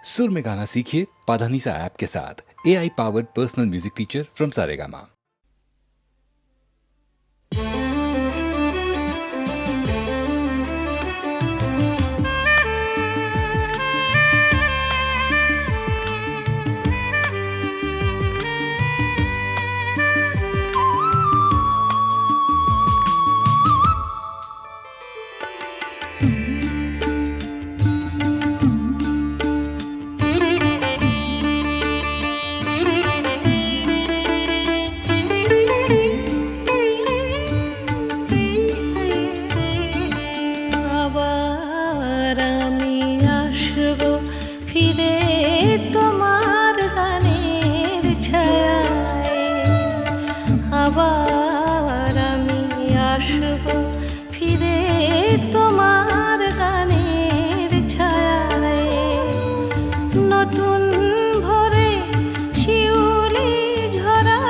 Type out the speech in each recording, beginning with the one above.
सुर में गाना सीखिए पाधानीसा ऐप के साथ। AI powered personal music teacher from Saregama. আবার আমি আসব ফিরে তোমার গানের ছায়ায়, নতুন ভোরে শিউলি ঝরা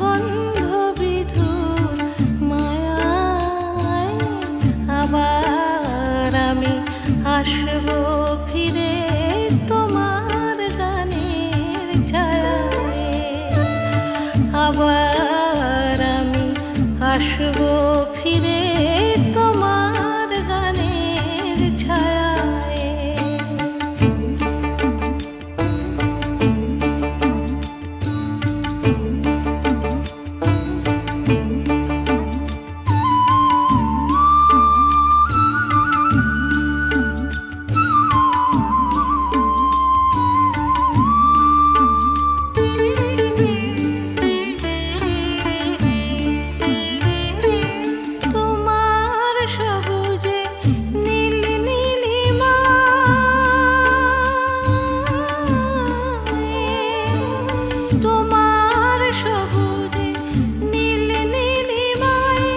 গন্ধ বিধুর মায়ায়। আবার আমি আসব ফিরে তোমার গানের ছায়ায়, আবার আমি আসব ফিরে তোমার গানের ছায়ায়। তোমার সবুজে নীল নীলিমায়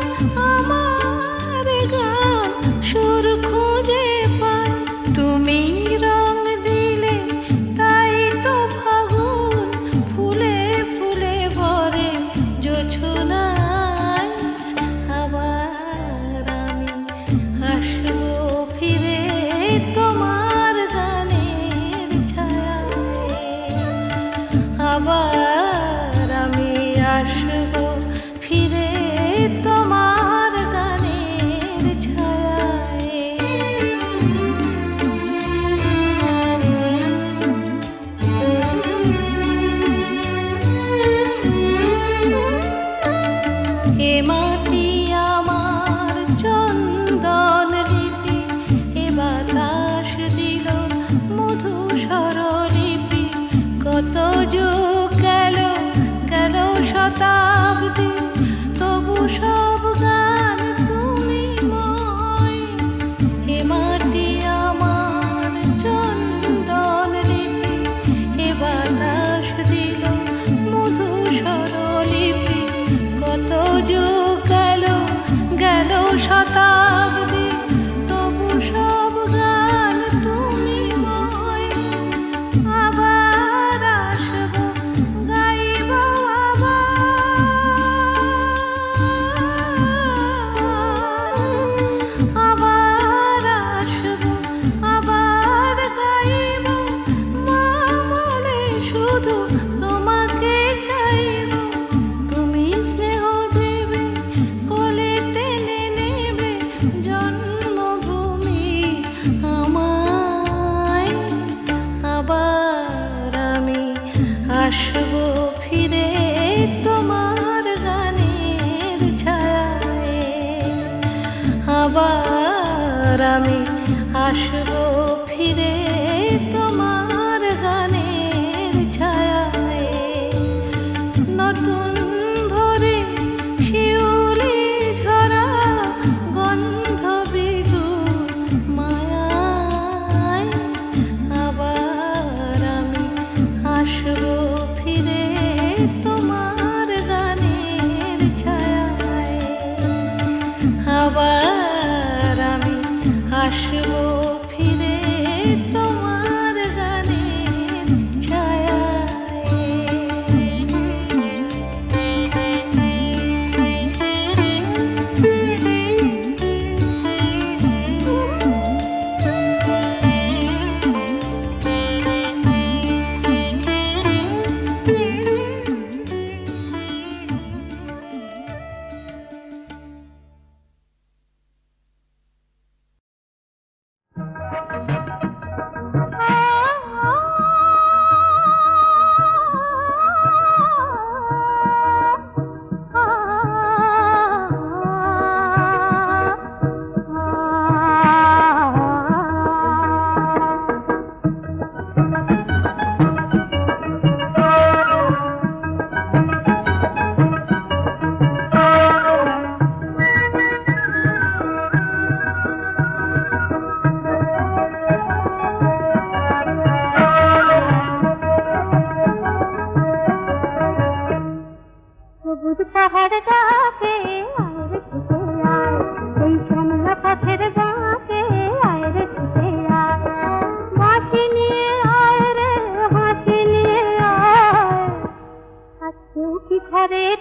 আমার গান সুর খুঁজে পায়। তুমি রং দিলে তাই তো ফাগুন ফুলে ফুলে ভরে জোছনায়। আবার আমি আসব ফিরে তোমার গানের ছায়ায়, আবার আমি আসব ফিরে তোমার গানের ছায়ায়। এ মাটি আমার চন্দন লিপি, এ বাতাস দিল মধু স্বরলিপি। কত যুগ গেল গেল শতাব্দী, তবু সব গান তুমি ময়। এ মাটি আমার চন্দন লিপি, এ বাতাস দিল মধু স্বরলিপি। কত যুগ গেল গেল শতাব্দী, তবু সব গান তুমি ময়। আবার আসব গাইব আবার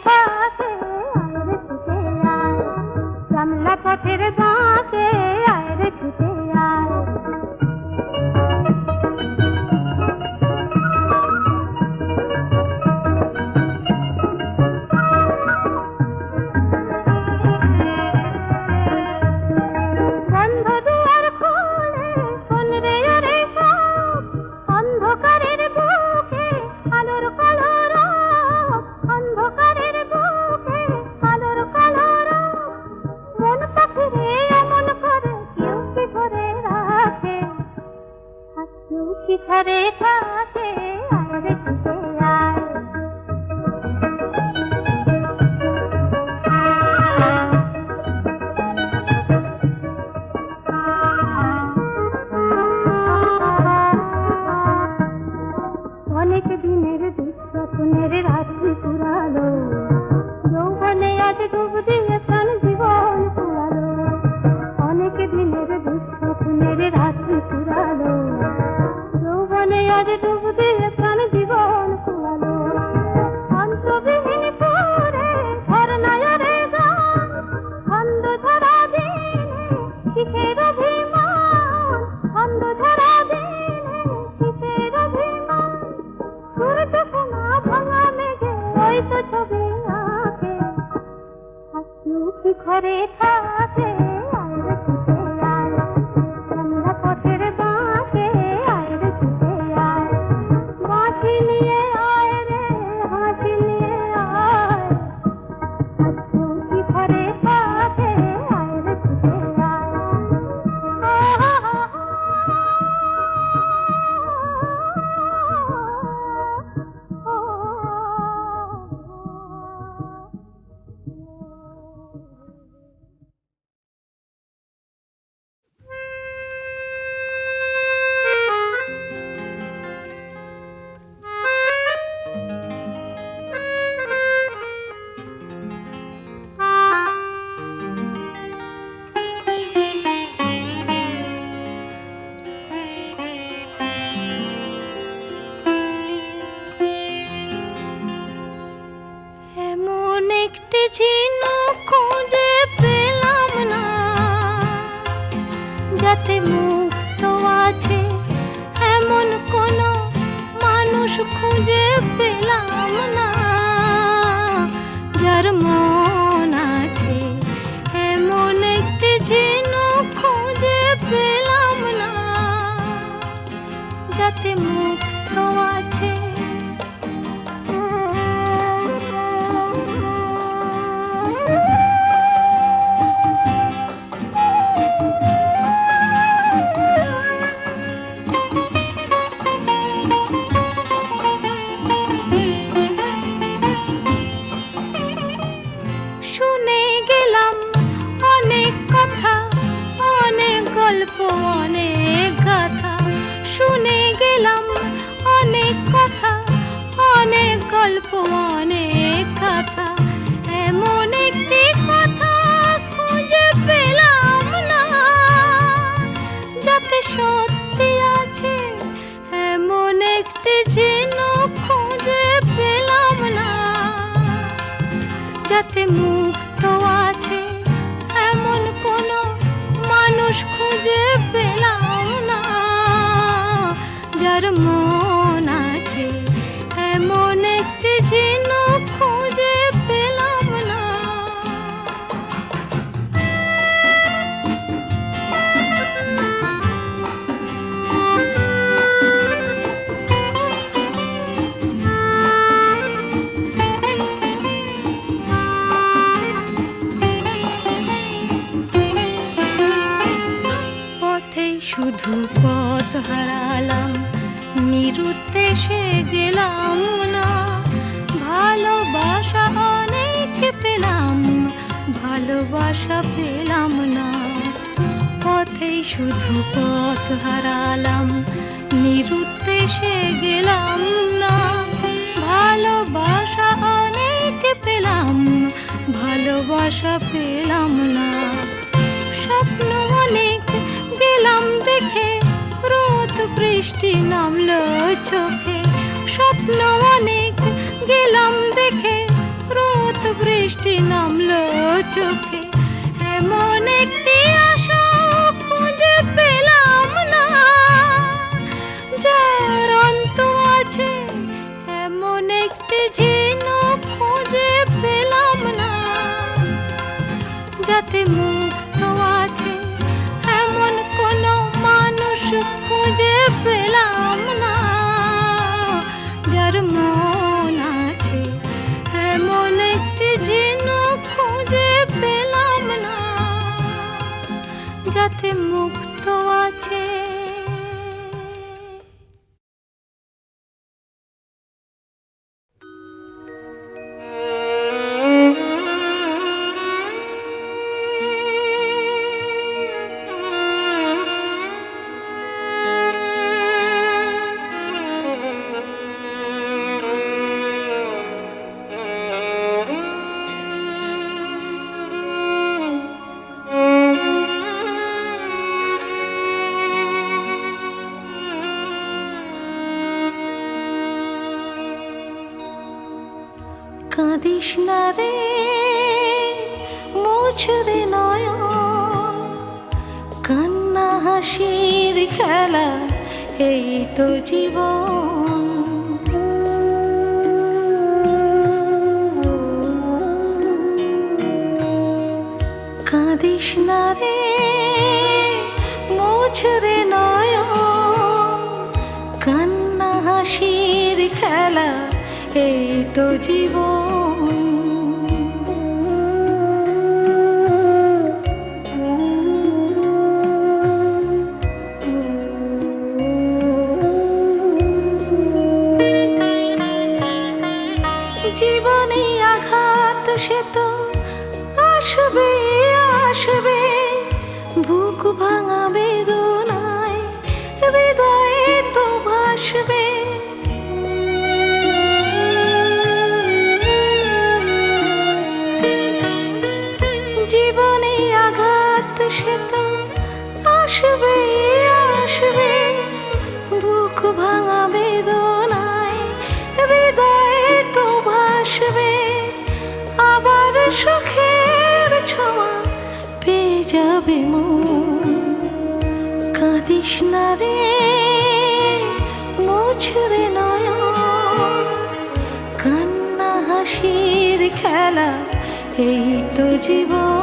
পাশে আয় রে ছুটে আয়, জানলা পথের বাঁকে আয় রে ছুটে আয়। বন্ধ দুয়ার খুলে শোন রে ওরে সব, অন্ধকারের বুকে আলোর কলরব, অন্ধকারের বুকে আলোর কলরব। মন পাখিরে এমন করে কেউ কি ধরে রাখে, আর কেউ কি ধরে থাকে, আয় রে ছুটে আয়। অনেক দিনের দুঃস্বপ্নের রাত্রি পুরালো, যৌবনে আজ ডুব দিয়ে প্রাণ জীবন পুরালো। অনেক দিনের দুঃস্বপ্নের রাত্রি পুরালো, যৌবনে আজ ডুব দিয়ে প্রাণ জীবন পুরালো। অন্তবিহীন করে ঝরনায়রে গান, ছন্দ ধরা দিনে কিসের অভিমান, ছন্দ ধরা দিনে কিসের অভিমান। সূর্য সোনা ভাঙা মেঘে ওই তো ছবি আঁকে, আর কেউ কি ঘরে থাকে, আয় রে ছুটে আয়, জানলা পথের বাঁকে আয় রে ছুটে আয়। বাঁশি নিয়ে আয় রে হাসি নিয়ে আয়, আর কেউ কি ঘরে থাকে, আয় রে ছুটে আয়। এমন একটি ঝিনুক খুঁজে পেলাম না, যাতে মুক্ত আছে এমন কোনো মানুষ খুঁজে পেলাম না, যার মন আছে এমন একটি ঝিনুক খুঁজে পেলাম না, যাতে মুক্ত আছে। শুনে গেলাম অনেক কথা, অনেক গল্প, অনেক গাথা। শুনে গেলাম অনেক কথা, অনেক গল্প, অনেক গাথা। এমন একটি কথা খুঁজে পেলাম না, যাতে সত্যি আছে এমন একটি ঝিনুক খুঁজে পেলাম না, যাতে মুক্ত আছে এমন কোনো মানুষ খুঁজে পেলাম না, যার মন আছে এমন একটি ঝিনুক খুঁজে পেলাম না। পথেই শুধু পথ হারালাম, নিরুদ্দেশে গেলাম না। ভালোবাসা অনেক পেলাম, ভালোবাসা পেলাম না। পথেই শুধু পথ হারালাম, নিরুদ্দেশে গেলাম না। ভালোবাসা অনেক পেলাম, ভালোবাসা পেলাম না। স্বপ্ন অনেক গেলাম দেখে, রোদ বৃষ্টি নামলো চোখে। স্বপ্ন অনেক গেলাম দেখে, রোদ হঠাৎ বৃষ্টি নামলো চোখে, এমন একটি আশা খুঁজে পেলাম না, যার অন্ত আছে এমন একটি ঝিনুক খুঁজে পেলাম না, যাতে মুক্ত আছে এমন কোনো মানুষ খুঁজে পেলাম না, যার মন আছে এমন একটি ঝিনুক খুঁজে পেলাম না, যাতে মুক্ত আছে। কাঁদিস না রে মোছরে নয়ন, কান্না হাসির খেলা এই তো জীবন। কাঁদিস না রে মোছরে নয়ন, কান্না হাসির খেলা এই তো জীবন। জীবনে আঘাত সে তো আসবে আসবে, বুক ভাঙা বেদনায় হৃদয়ে তো ভাসবে। জীবনে আঘাত সে তো আসবে আসবে, বুক ভাঙা বেদনায় হৃদয়ে তো ভাসবে। আবার সুখের ছোঁয়া পেয়ে যাবে মন। কাঁদিস না রে মোছরে নয়ন, কান্না হাসির খেলা এই তো জীবন।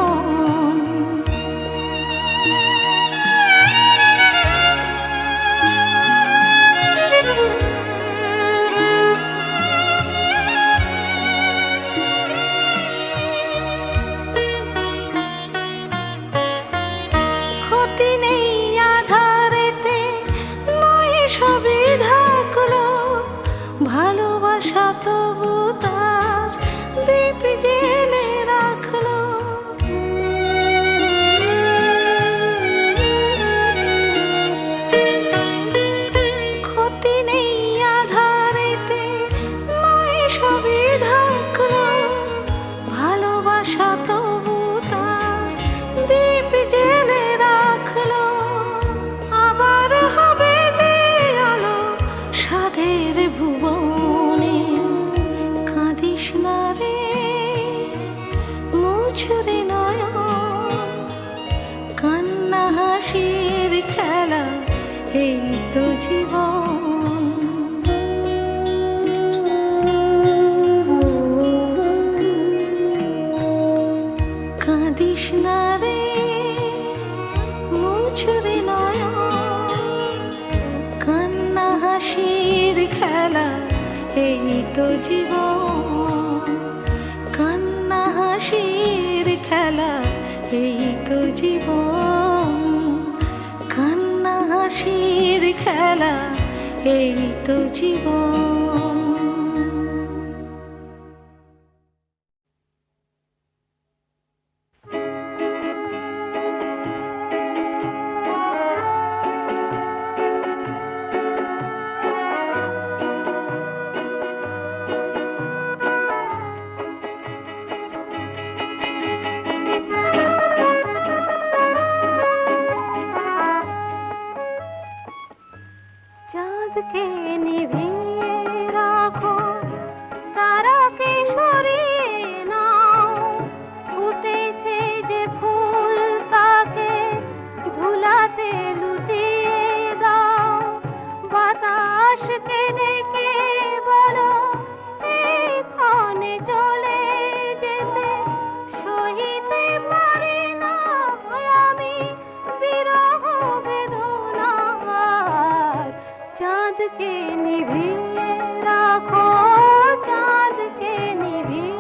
ক্ষতি নেই আধারেতে, নয় সবে ঢাকলো, ভালোবাসা তবু তার দীপ জেলে রাখলো। ক্ষতি নেই আধারেতে, নয় সবে ঢাকলো, ভালোবাসা তবু তার দীপ জেলে রাখলো। আবার হবে আলো সাধের ভুবনে। কাঁদিস না রে মোছরে নয়ন, কান্না হাসির খেলা এই তো জীবন। কাঁদিস না রে মোছরে নয়ন, কান্না হাসির খেলা এই তো জীবন। কান্না হাসির খেলা এই তো জীবন। কান্না হাসির খেলা এই তো জীবন। চাঁদকে নিভিয়ে রাখো, তারাকে সরিয়ে না ডেকে ডেকে বলো এক্ষণে চলে যেতে সহিতে পারি না আমি বিরহ বেদনার চাঁদকে নিভিয়ে রাখো চাঁদকে নিভিয়ে